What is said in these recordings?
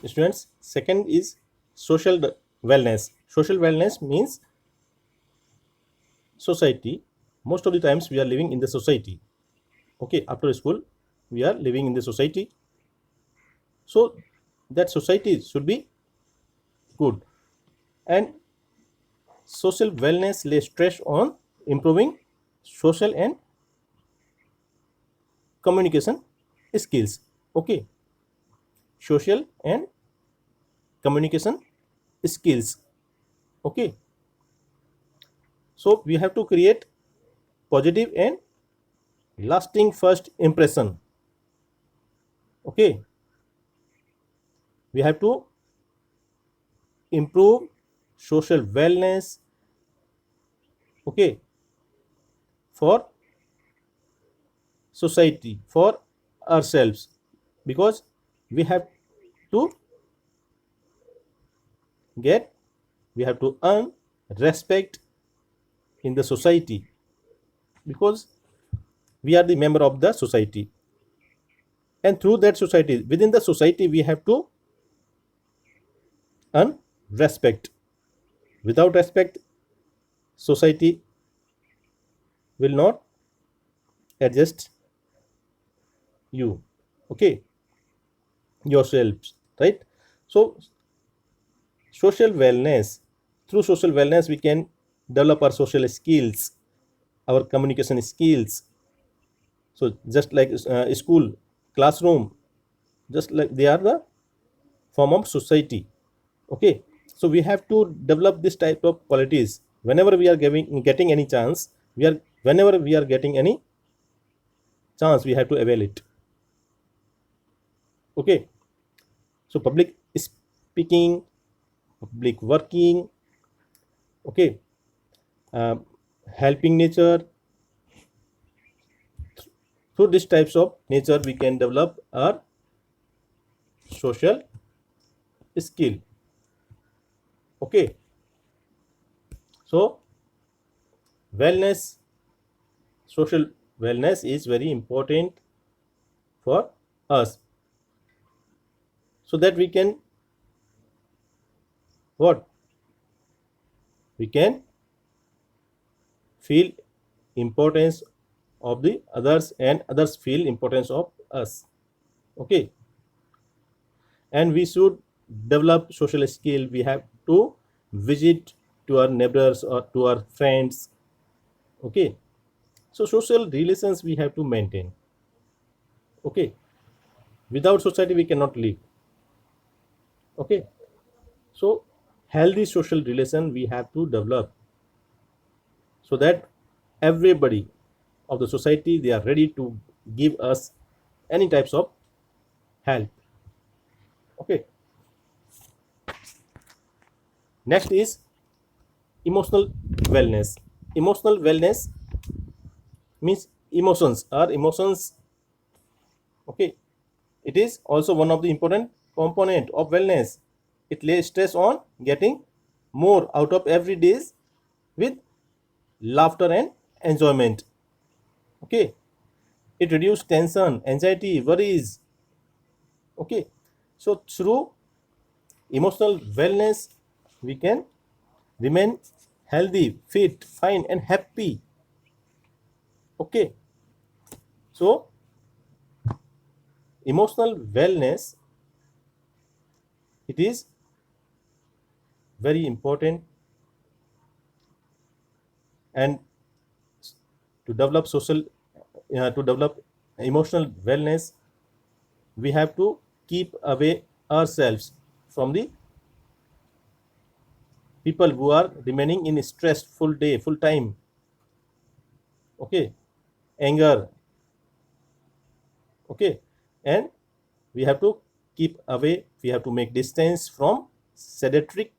students. Second is social wellness. Social wellness means society. Most of the times we are living in the society. Okay, after school we are living in the society, so that society should be good. And social wellness lays stress on improving social and communication skills. Okay, social and communication skills. Okay, so we have to create positive and lasting first impression. Okay, we have to improve social wellness. Okay, for society, for ourselves, because we have to get, we have to earn respect in the society, because we are the member of the society, and through that society, within the society, we have to earn respect. Without respect, society will not adjust you. Okay, yourselves, right? So social wellness, through social wellness we can develop our social skills, our communication skills. So just like school, classroom, just like they are the form of society. Okay, so we have to develop this type of qualities whenever we are getting any chance. We are Whenever we are getting any chance, we have to avail it. Okay, so public speaking, public working. Okay, um, helping nature. Through these types of nature we can develop our social skill. Okay, so wellness, social wellness is very important for us, so that we can what, we can feel importance of the others and others feel importance of us. Okay, and we should develop social skill. We have to visit to our neighbors or to our friends. Okay, so social relations we have to maintain. Okay, without society we cannot live. Okay, so healthy social relation we have to develop, so that everybody of the society, they are ready to give us any types of help. Okay, next is emotional wellness. Emotional wellness means emotions. Okay, it is also one of the important component of wellness. It lays stress on getting more out of every days with laughter and enjoyment. Okay, it reduces tension, anxiety, worries. Okay, so through emotional wellness we can remain healthy, fit, fine and happy. Okay, so emotional wellness, it is very important. And to develop social, to develop emotional wellness, we have to keep away ourselves from the people who are remaining in stress full day, full time. Okay, anger. Okay, and we have to keep away, we have to make distance from sedentary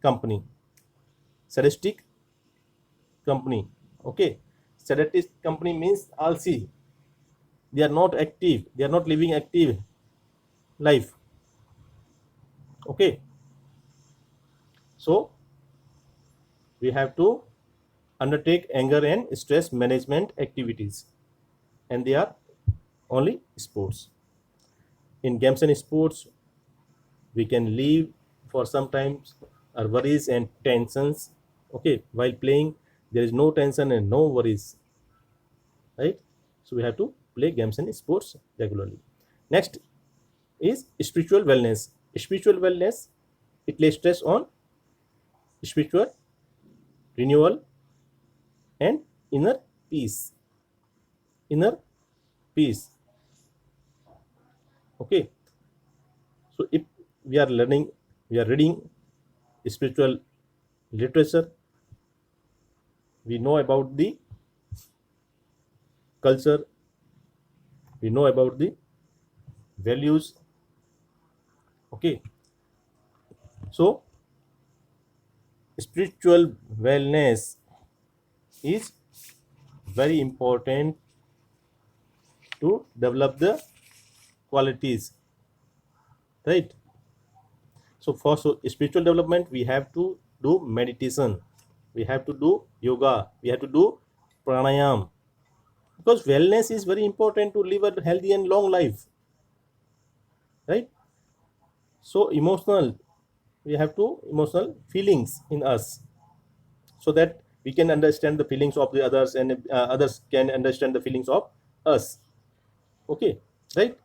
company, sadistic company. Okay, sedentary company means alsi, they are not active, they are not living active life. Okay, so we have to undertake anger and stress management activities, and they are only sports. In games and sports we can leave for sometimes our worries and tensions. Okay, while playing there is no tension and no worries, right? So we have to play games and sports regularly. Next is spiritual wellness. Spiritual wellness, it lays stress on spiritual renewal and inner peace. Inner peace. Okay. So if we are learning, we are reading spiritual literature, we know about the culture, we know about the values. Okay. So spiritual wellness is very important to develop the qualities, right? So for spiritual development we have to do meditation, we have to do yoga, we have to do pranayam, because wellness is very important to live a healthy and long life, right? So emotional, we have to emotional feelings in us, so that we can understand the feelings of the others, and others can understand the feelings of us. Okay, right?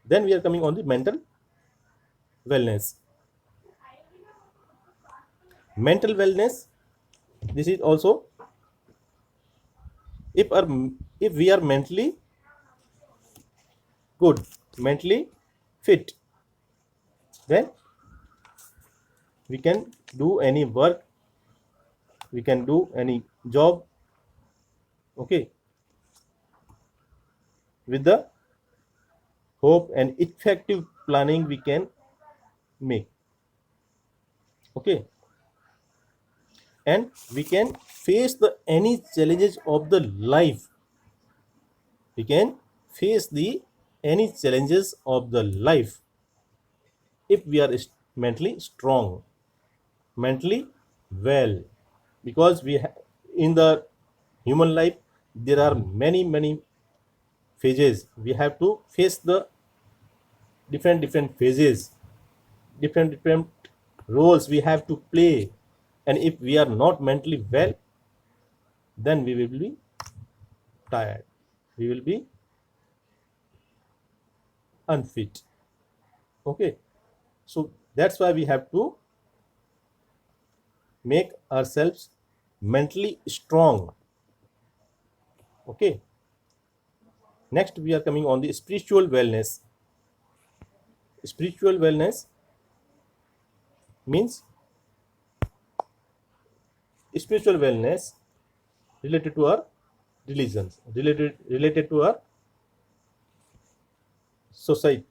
Then we are coming on the mental wellness. Mental wellness, this is also, if our, if we are mentally good, mentally fit, then we can do any work, we can do any job. Okay, with the hope and effective planning we can make. Okay, and we can face the any challenges of the life, we can face the any challenges of the life if we are mentally strong, mentally well. Because in the human life there are many phases, we have to face the different phases, different roles we have to play. And if we are not mentally well, then we will be tired, we will be unfit. Okay, so that's why we have to make ourselves mentally strong. Okay, next we are coming on the spiritual wellness. Spiritual wellness means spiritual wellness related to our religions, related to our society.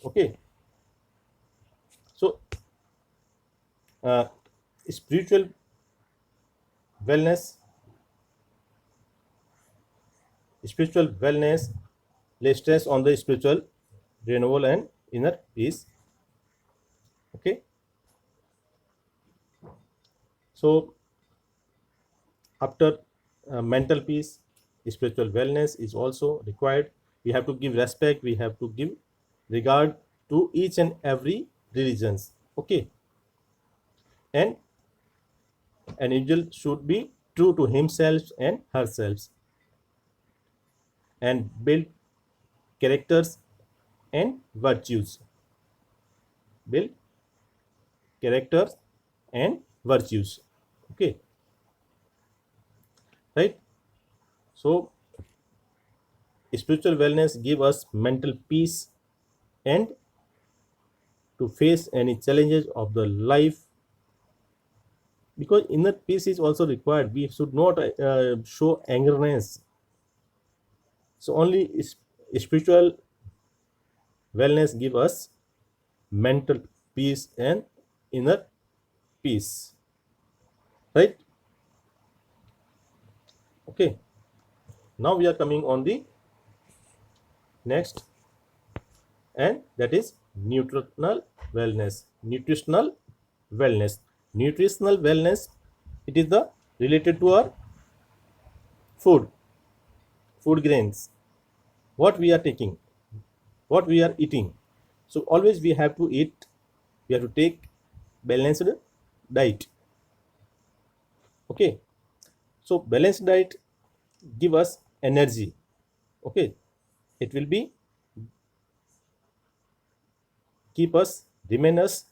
Okay, so uh, spiritual wellness, spiritual wellness lays stress on the spiritual renewal and inner peace. Okay, so after mental peace, spiritual wellness is also required. We have to give respect, we have to give regard to each and every religions. Okay, and an individual should be true to himself and herself, and build characters and virtues, build characters and virtues. Okay, right? So spiritual wellness give us mental peace and to face any challenges of the life, because inner peace is also required. We should not show angerness. So only spiritual wellness give us mental peace and inner peace, right? Okay, now we are coming on the next, and that is nutritional wellness. Nutritional wellness, it is the related to our food, food grains, what we are taking, what we are eating. So always we have to eat, we have to take balanced diet. Okay, so balanced diet give us energy. Okay, it will be keep us, remain us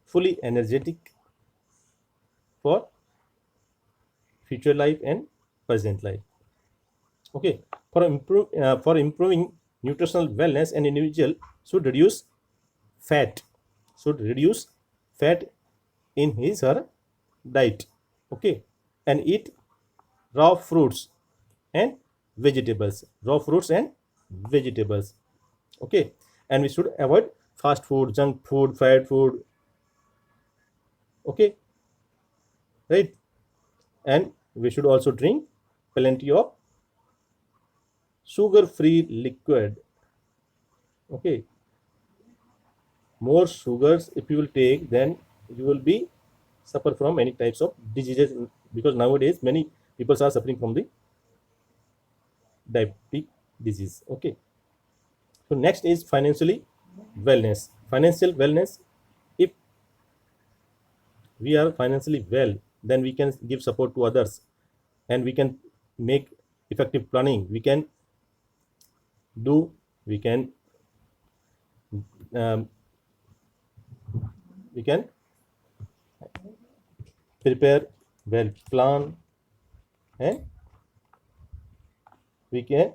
fully energetic for future life and present life. Okay, for improving nutritional wellness, an individual should reduce fat, should reduce fat in his or her diet. Okay, and eat raw fruits and vegetables, raw fruits and vegetables. Okay, and we should avoid fast food, junk food, fried food. Okay, right, and we should also drink plenty of sugar free liquid. Okay, more sugars if you will take, then you will be suffer from many types of diseases, because nowadays many people are suffering from the diabetic disease. Okay, so next is financially wellness. Financial wellness, if we are financially well, then we can give support to others, and we can make effective planning. We can do, we can um, we can prepare well plan, and we can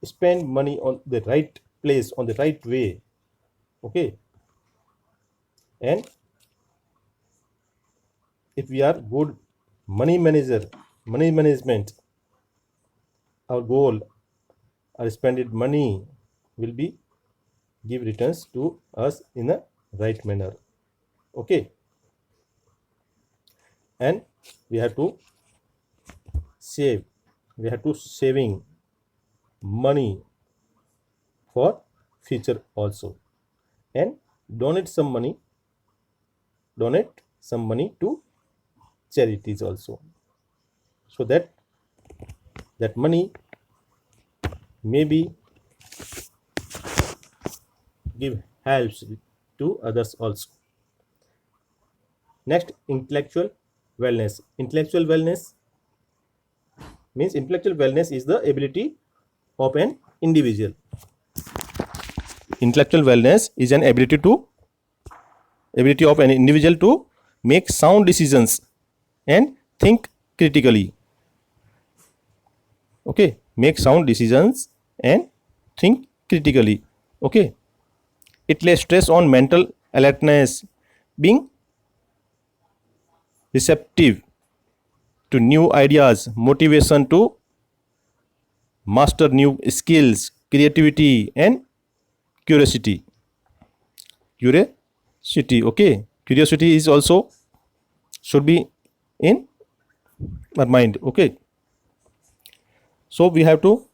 spend money on the right place on the right way. Okay, and if we are good money manager, money management, our goal, our spended money will be give returns to us in a right manner. Okay, and we have to save, we have to saving money for future also, and donate some money, donate some money to charities also, so that that money maybe give helps to others also. Next, intellectual wellness. Intellectual wellness means, intellectual wellness is the ability of an individual. Intellectual wellness is an ability of an individual to make sound decisions and think critically. Okay, make sound decisions and think critically. Okay, it lays stress on mental alertness, being receptive to new ideas, motivation to master new skills, creativity, and curiosity. Curiosity. Okay, curiosity is also should be in our mind. Okay, so we have to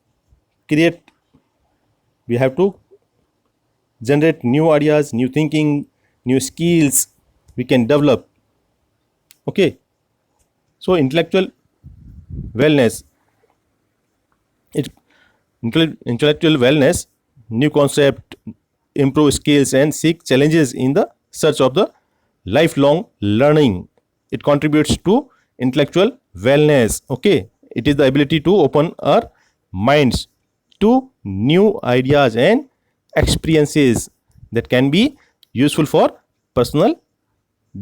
create, we have to generate new ideas, new thinking, new skills we can develop. Okay, so intellectual wellness, it intellectual wellness, new concept, improve skills and seek challenges in the search of the lifelong learning. It contributes to intellectual wellness. Okay, it is the ability to open our minds to new ideas and experiences that can be useful for personal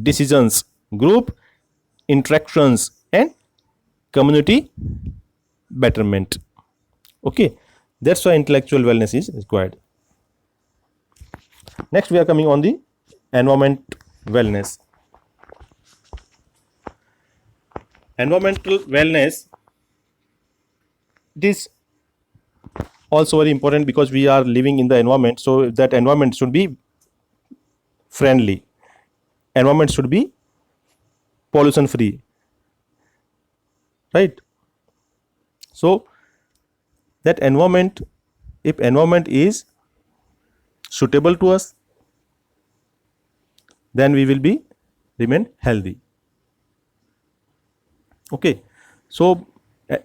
decisions, group interactions, and community betterment. Okay, that's why intellectual wellness is required. Next, we are coming on the environment wellness. Environmental wellness, it is also very important because we are living in the environment, so that environment should be friendly, environment should be pollution free, right? So that environment, if environment is suitable to us, then we will be remain healthy. Okay, so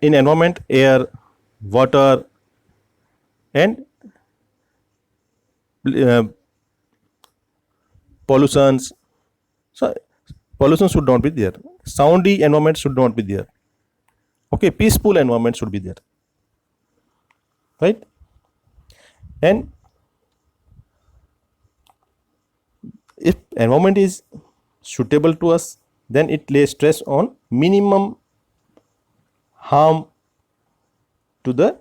in environment, air, water, and uh, pollutions. So pollution should not be there. Soundy environment should not be there. Okay, peaceful environment should be there, right? And if environment is suitable to us, then it lays stress on minimum harm to the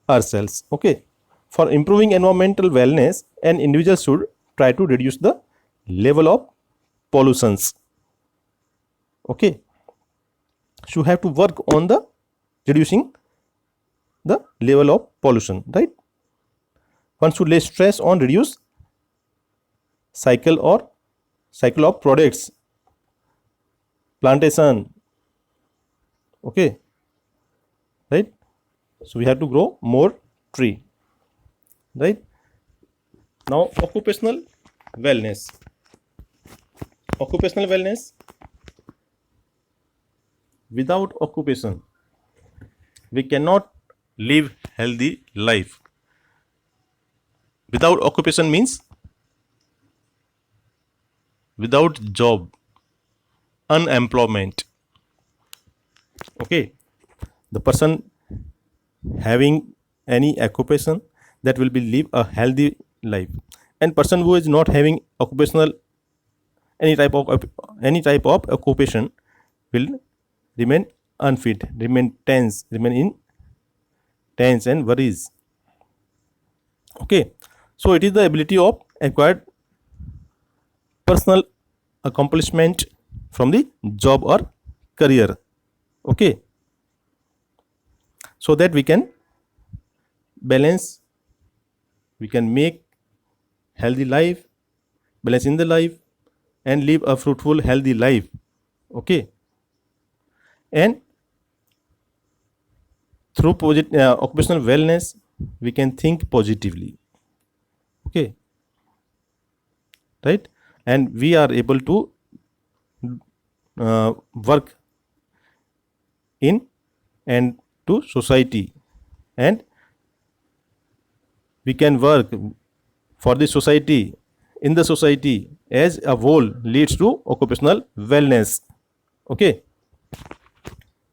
ourselves. Okay, for improving environmental wellness, an individual should try to reduce the level of pollutions. Okay, should have to work on the reducing the level of pollution, right? One should lay stress on reduce cycle of products, plantation. Okay, right? So we have to grow more tree, right? Now occupational wellness. Occupational wellness, without occupation we cannot live healthy life. Without occupation means without job, unemployment. Okay, the person having any occupation, that will be live a healthy life, and person who is not having occupational, any type of occupation, will remain unfit, remain tense, remain in tense and worries. Okay, so it is the ability of acquired personal accomplishment from the job or career. Okay, so that we can balance, we can make healthy life, balance in the life, and live a fruitful healthy life. Okay, and through occupational wellness we can think positively. Okay, right? And we are able to work in and to society, and we can work for the society, in the society as a whole, leads to occupational wellness. Okay,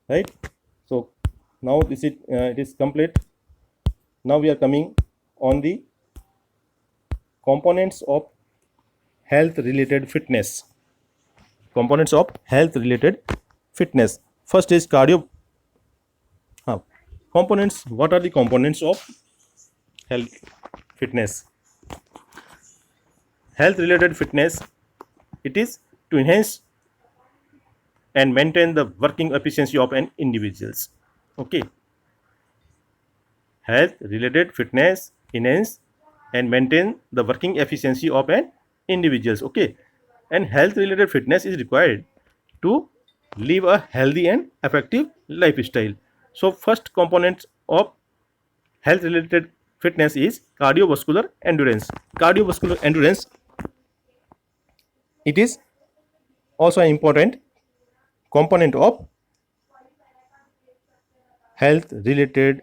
right? So now this is it is complete. Now we are coming on the components of health related fitness. Components of health related fitness. First is cardio. Components. What are the components of health fitness? Health related fitness, it is to enhance and maintain the working efficiency of an individuals. Okay, health related fitness enhance and maintain the working efficiency of an individuals. Okay, and health related fitness is required to live a healthy and effective lifestyle. So first component of health related fitness is cardiovascular endurance. Cardiovascular endurance, it is also an important component of health related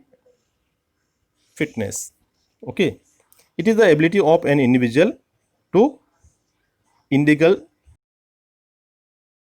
fitness. Okay, it is the ability of an individual to